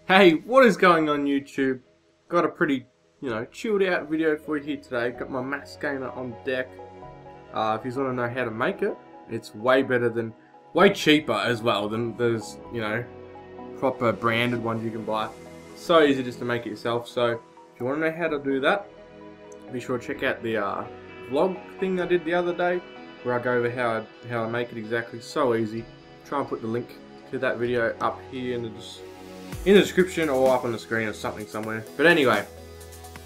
Hey, what is going on YouTube? Got a pretty, chilled out video for you here today. Got my mass gainer on deck. If you want to know how to make it, it's way cheaper as well than there's, proper branded ones you can buy. So easy just to make it yourself. So if you want to know how to do that, be sure to check out the vlog thing I did the other day, where I go over how I make it exactly. So easy. Try and put the link to that video up here in the description or up on the screen or something somewhere. But anyway,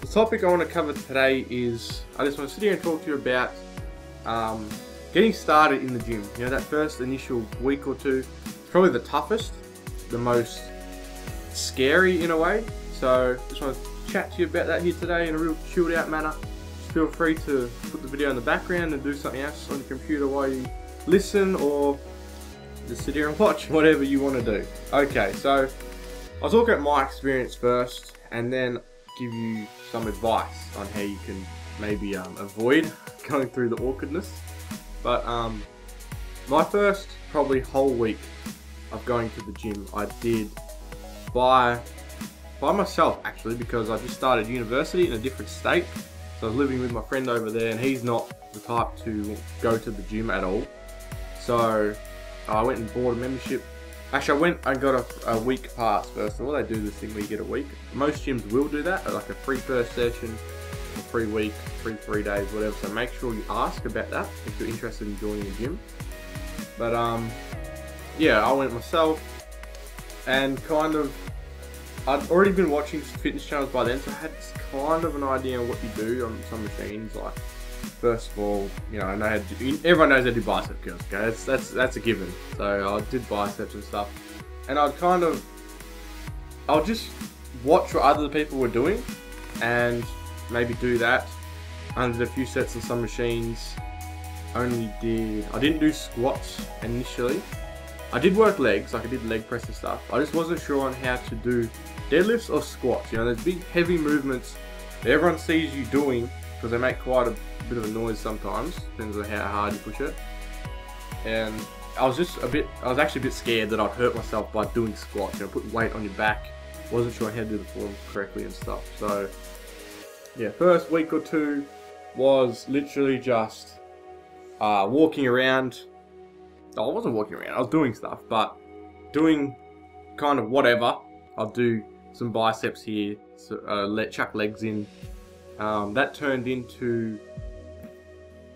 the topic I want to cover today is, I just want to sit here and talk to you about getting started in the gym. You know, that first initial week or two, it's probably the toughest, the most scary in a way. So just want to chat to you about that here today in a real chilled out manner. Just feel free to put the video in the background and do something else on your computer while you listen, or just sit here and watch, whatever you want to do. Okay, so I'll talk about my experience first, and then give you some advice on how you can maybe avoid going through the awkwardness. But my first probably whole week of going to the gym, I did by myself actually, because I just started university in a different state. So I was living with my friend over there, and he's not the type to go to the gym at all. So I went and bought a membership. Actually, I went and got a week pass first of all. They do this thing where you get a week. Most gyms will do that, like a free first session, a free week, free 3 days, whatever. So make sure you ask about that if you're interested in joining the gym. But yeah, I went myself, and kind of, I'd already been watching fitness channels by then, so I had kind of an idea on what you do on some machines. Like, first of all, I know how to do, everyone knows how to do bicep curls, okay? That's a given. So I did biceps and stuff, and I'll just watch what other people were doing, and maybe do that. I did a few sets on some machines. I didn't do squats initially. I did work legs, like I did leg press and stuff. I just wasn't sure on how to do deadlifts or squats. There's big heavy movements that everyone sees you doing, because they make quite a bit of a noise sometimes, depends on how hard you push it. And I was actually a bit scared that I'd hurt myself by doing squats, putting weight on your back. Wasn't sure how to do the form correctly and stuff. So yeah, first week or two was literally just walking around. I wasn't walking around, I was doing stuff, but doing kind of whatever. I'll do some biceps here, so, chuck legs in. That turned into,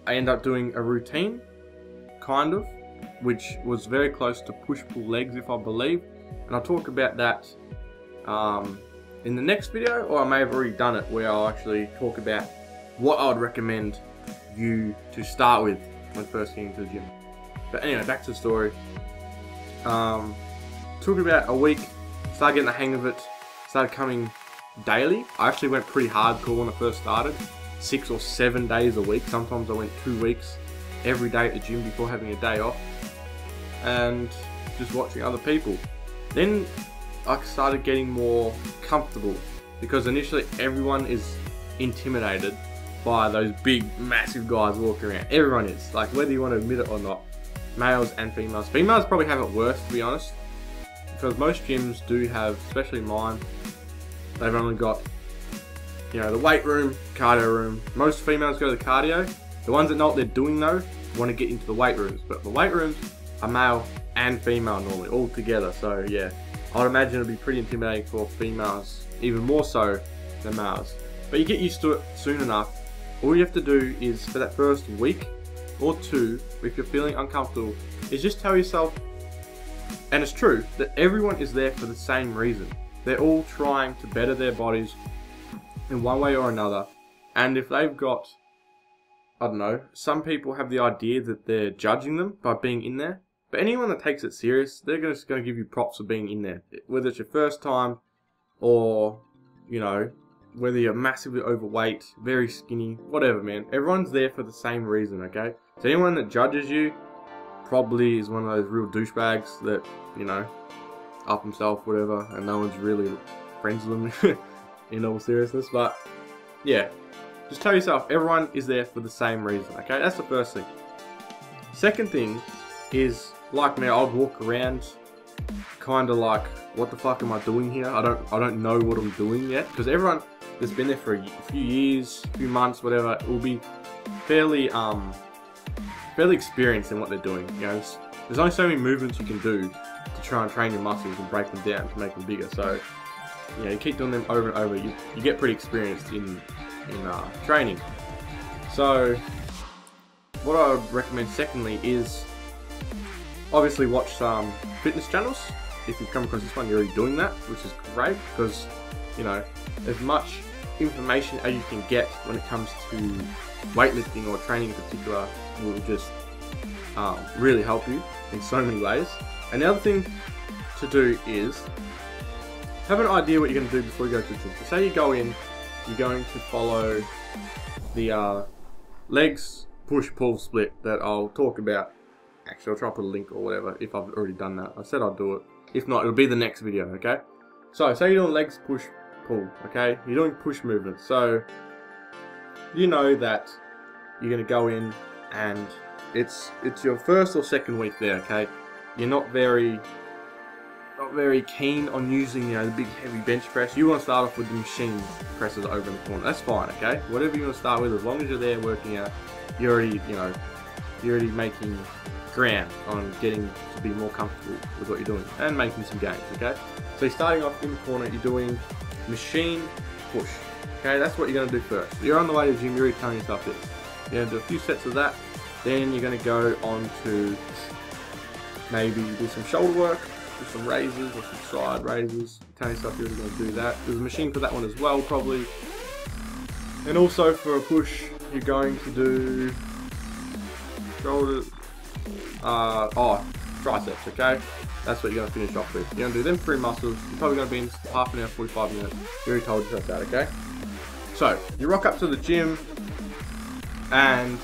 I ended up doing a routine, kind of, which was very close to push-pull legs, if I believe. And I'll talk about that in the next video, or I may have already done it, where I'll actually talk about what I would recommend you to start with when first getting to the gym. But anyway, back to the story. Took about a week, started getting the hang of it, started coming daily. I actually went pretty hardcore when I first started, 6 or 7 days a week. Sometimes I went 2 weeks every day at the gym before having a day off, and just watching other people. Then I started getting more comfortable, because initially everyone is intimidated by those big massive guys walking around. Everyone is, like, whether you want to admit it or not, males and females. Females probably have it worse, to be honest, because most gyms do have, especially mine, they've only got, the weight room, cardio room. Most females go to the cardio. The ones that know what they're doing though, want to get into the weight rooms. But the weight rooms are male and female normally, all together. So yeah, I would imagine it'd be pretty intimidating for females, even more so than males. But you get used to it soon enough. All you have to do is, for that first week or two, if you're feeling uncomfortable, is just tell yourself, and it's true, that everyone is there for the same reason. They're all trying to better their bodies in one way or another. And if they've got, I don't know, some people have the idea that they're judging them by being in there. But anyone that takes it serious, they're just going to give you props for being in there. Whether it's your first time, or, whether you're massively overweight, very skinny, whatever, man. Everyone's there for the same reason, okay? So anyone that judges you probably is one of those real douchebags that, up himself, whatever, and no one's really friends with him in all seriousness. But yeah, just tell yourself everyone is there for the same reason, okay? That's the first thing. Second thing is, like me, I'd walk around kind of like, what the fuck am I doing here? I don't know what I'm doing yet, because everyone that's been there for a few years, a few months, whatever, will be fairly experienced in what they're doing. You know, there's only so many movements you can do to try and train your muscles and break them down to make them bigger. So, you know, you keep doing them over and over, you get pretty experienced in training. So, what I would recommend secondly is obviously watch some fitness channels. If you've come across this one, you're already doing that, which is great, because, you know, as much information as you can get when it comes to weightlifting or training in particular will just really help you in so many ways. And the other thing to do is have an idea what you're going to do before you go to the gym. So say you go in, you're going to follow the legs, push, pull, split that I'll talk about. Actually, I'll try and put a link or whatever if I've already done that. I said I'd do it. If not, it'll be the next video, okay? So, say you're doing legs, push, pull, okay? You're doing push movements. So, you know that you're going to go in and it's your first or second week there, okay? You're not very keen on using, you know, the big heavy bench press. You want to start off with the machine presses over in the corner. That's fine, okay? Whatever you want to start with, as long as you're there working out, you're already making ground on getting to be more comfortable with what you're doing and making some gains, okay? So you're starting off in the corner, you're doing machine push, okay? That's what you're going to do first. You're on the way to the gym, you're already telling yourself this. You're going to do a few sets of that, then you're going to go on to maybe do some shoulder work, do some raises or some side raises. Tell yourself you're going to do that. There's a machine for that one as well, probably. And also for a push, you're going to do shoulder, triceps, okay? That's what you're going to finish off with. You're going to do them 3 muscles. You're probably going to be in half an hour, 45 minutes. You already told yourself that, okay? So, you rock up to the gym and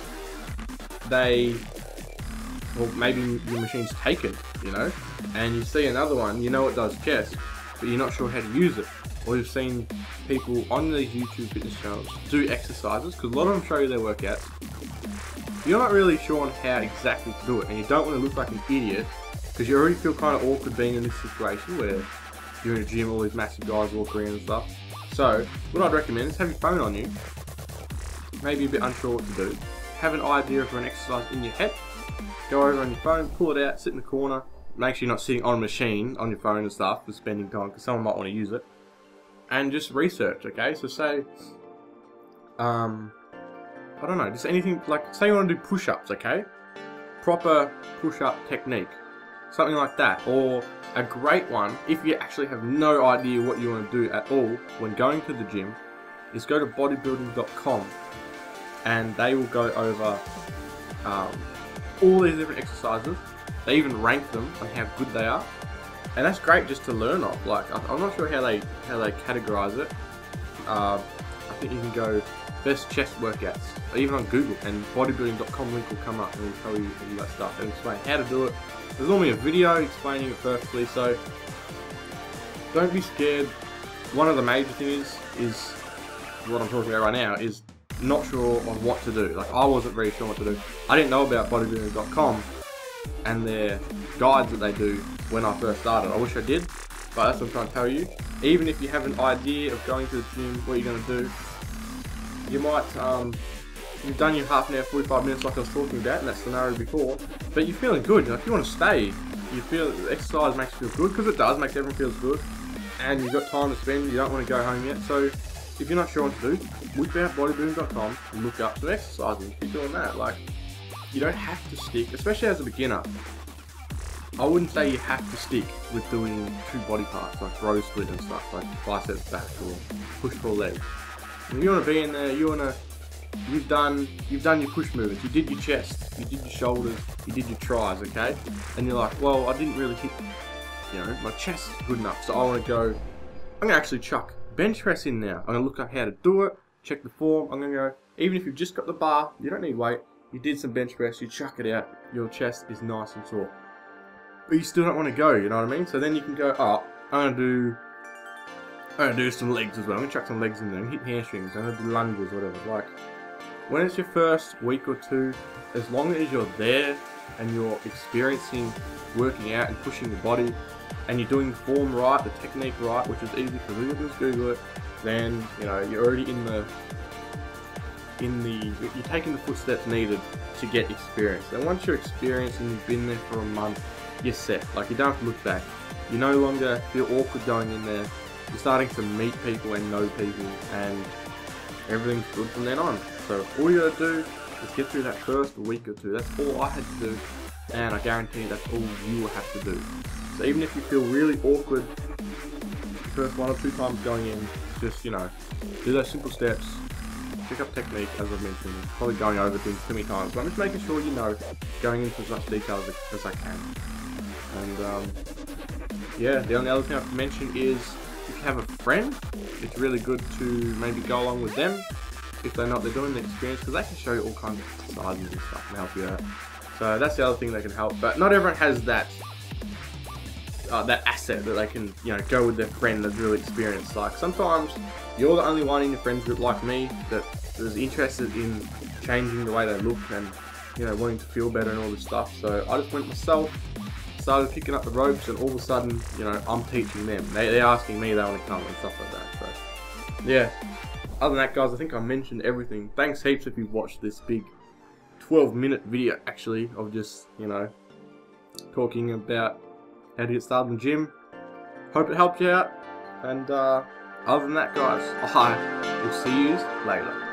well, maybe your machine's taken, you know, and you see another one, you know it does chest, but you're not sure how to use it. Or you've seen people on these YouTube fitness channels do exercises, because a lot of them show you their workouts. You're not really sure on how exactly to do it, and you don't want to look like an idiot, because you already feel kind of awkward being in this situation where you're in a gym, all these massive guys walk around and stuff. So, what I'd recommend is have your phone on you, maybe a bit unsure what to do, have an idea for an exercise in your head, go over on your phone, pull it out, sit in the corner, make sure you're not sitting on a machine, on your phone and stuff, for spending time, because someone might want to use it, and just research, okay? So say, I don't know, just anything, like, say you want to do push-ups, okay? Proper push-up technique, something like that. Or a great one, if you actually have no idea what you want to do at all when going to the gym, is go to bodybuilding.com, and they will go over all these different exercises. They even rank them on how good they are, and that's great just to learn off. Like, I'm not sure how they categorize it. I think you can go best chest workouts, or even on Google, and bodybuilding.com link will come up and will tell you all that stuff and explain how to do it. There's normally a video explaining it perfectly, so don't be scared. One of the major things is what I'm talking about right now, is not sure on what to do. Like, I wasn't very sure what to do. I didn't know about bodybuilding.com and their guides that they do when I first started. I wish I did, but that's what I'm trying to tell you. Even if you have an idea of going to the gym, what you're going to do, you might, you've done your half an hour, 45 minutes like I was talking about in that scenario before, but you're feeling good. You know, if you want to stay, you feel the exercise makes you feel good, because it does, makes everyone feel good, and you've got time to spend, you don't want to go home yet. So if you're not sure what to do, whip out bodybuilding.com and look up some exercises. Keep doing that. Like, you don't have to stick, especially as a beginner. I wouldn't say you have to stick with doing 2 body parts, like row split and stuff, like biceps back or push pull legs. If you want to be in there, you've done your push movements, you did your chest, you did your shoulders, you did your tries, okay? And you're like, well, I didn't really hit, you know, my chest is good enough, so I want to go, I'm going to actually chuck bench press in now. I'm going to look up how to do it, check the form. I'm going to go, even if you've just got the bar, you don't need weight, you did some bench press, you chuck it out, your chest is nice and sore. But you still don't want to go, you know what I mean? So then you can go, oh, I'm going to do some legs as well. I'm going to chuck some legs in there, hit hamstrings, I'm going to do lunges, whatever. Like, when it's your first week or 2, as long as you're there and you're experiencing working out and pushing your body, and you're doing the form right, the technique right, which is easy because all you do is Google it, then you know you're already you're taking the footsteps needed to get experience. And once you're experienced and you've been there for a month, you're set. Like, you don't have to look back. You no longer feel awkward going in there. You're starting to meet people and know people, and everything's good from then on. So all you gotta do is get through that first week or two. That's all I had to do, and I guarantee that's all you will have to do. So even if you feel really awkward the first 1 or 2 times going in, just, you know, do those simple steps, pick up technique, as I've mentioned, probably going over things too many times, but I'm just making sure you know, going into as much detail as I can. And yeah, the only other thing I have to mention is, if you have a friend, it's really good to maybe go along with them if they know what they're doing, the experience, because they can show you all kinds of exercises and stuff and help you out. So that's the other thing that can help. But not everyone has that that asset that they can, you know, go with their friend that's really experienced. Like, sometimes you're the only one in your friends group like me that is interested in changing the way they look and, you know, wanting to feel better and all this stuff. So I just went myself, started picking up the ropes, and all of a sudden, you know, I'm teaching them. They're asking me, they want to come and stuff like that. So yeah, other than that, guys, I think I mentioned everything. Thanks heaps if you've watched this big 12-minute video, actually, of just, you know, talking about how to get started in the gym. Hope it helped you out. And other than that, guys, I will see you later.